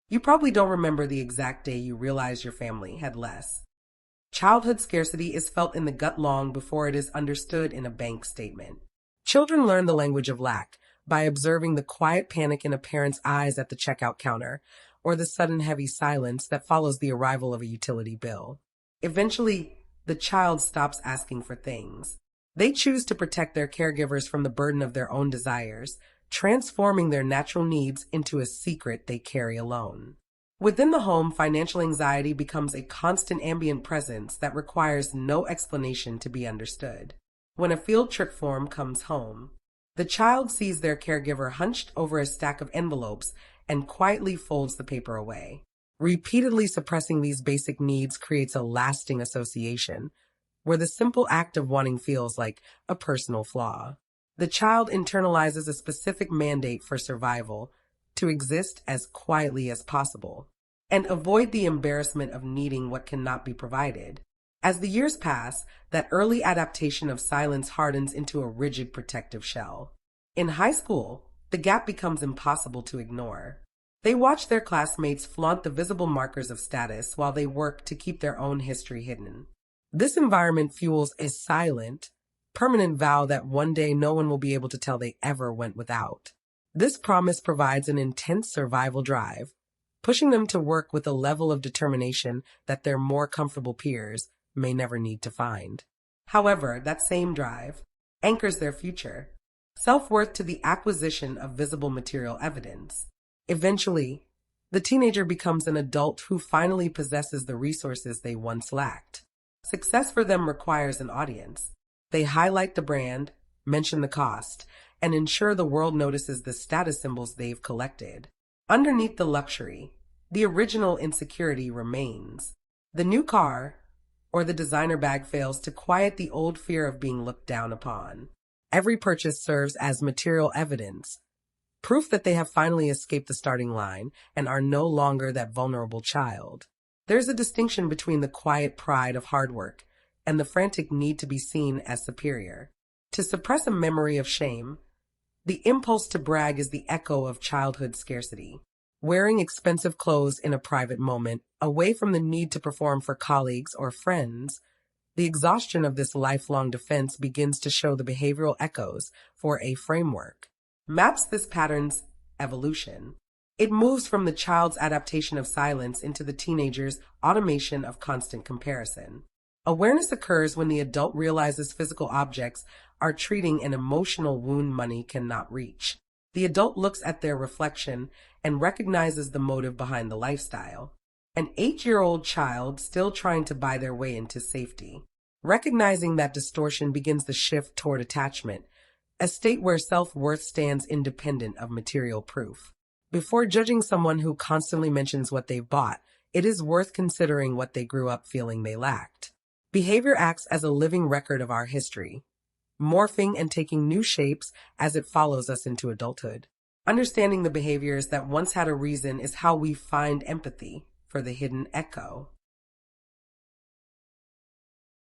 You probably don't remember the exact day you realized your family had less. Childhood scarcity is felt in the gut long before it is understood in a bank statement. Children learn the language of lack by observing the quiet panic in a parent's eyes at the checkout counter or the sudden heavy silence that follows the arrival of a utility bill. Eventually, the child stops asking for things. They choose to protect their caregivers from the burden of their own desires, transforming their natural needs into a secret they carry alone. Within the home, financial anxiety becomes a constant ambient presence that requires no explanation to be understood. When a field trip form comes home, the child sees their caregiver hunched over a stack of envelopes and quietly folds the paper away. Repeatedly suppressing these basic needs creates a lasting association, where the simple act of wanting feels like a personal flaw. The child internalizes a specific mandate for survival to exist as quietly as possible and avoid the embarrassment of needing what cannot be provided. As the years pass, that early adaptation of silence hardens into a rigid protective shell. In high school, the gap becomes impossible to ignore. They watch their classmates flaunt the visible markers of status while they work to keep their own history hidden. This environment fuels a silent, permanent vow that one day no one will be able to tell they ever went without. This promise provides an intense survival drive, pushing them to work with a level of determination that their more comfortable peers may never need to find. However, that same drive anchors their future, self-worth to the acquisition of visible material evidence. Eventually, the teenager becomes an adult who finally possesses the resources they once lacked. Success for them requires an audience. They highlight the brand, mention the cost, and ensure the world notices the status symbols they've collected. Underneath the luxury, the original insecurity remains. The new car or the designer bag fails to quiet the old fear of being looked down upon. Every purchase serves as material evidence, proof that they have finally escaped the starting line and are no longer that vulnerable child. There's a distinction between the quiet pride of hard work and the frantic need to be seen as superior. To suppress a memory of shame, the impulse to brag is the echo of childhood scarcity. Wearing expensive clothes in a private moment, away from the need to perform for colleagues or friends, the exhaustion of this lifelong defense begins to show the behavioral echoes for a framework. Maps this pattern's evolution. It moves from the child's adaptation of silence into the teenager's automation of constant comparison. Awareness occurs when the adult realizes physical objects are treating an emotional wound money cannot reach. The adult looks at their reflection and recognizes the motive behind the lifestyle. An 8-year-old child still trying to buy their way into safety. Recognizing that distortion begins the shift toward attachment, a state where self-worth stands independent of material proof. Before judging someone who constantly mentions what they've bought, it is worth considering what they grew up feeling they lacked. Behavior acts as a living record of our history, morphing and taking new shapes as it follows us into adulthood. Understanding the behaviors that once had a reason is how we find empathy for the hidden echo.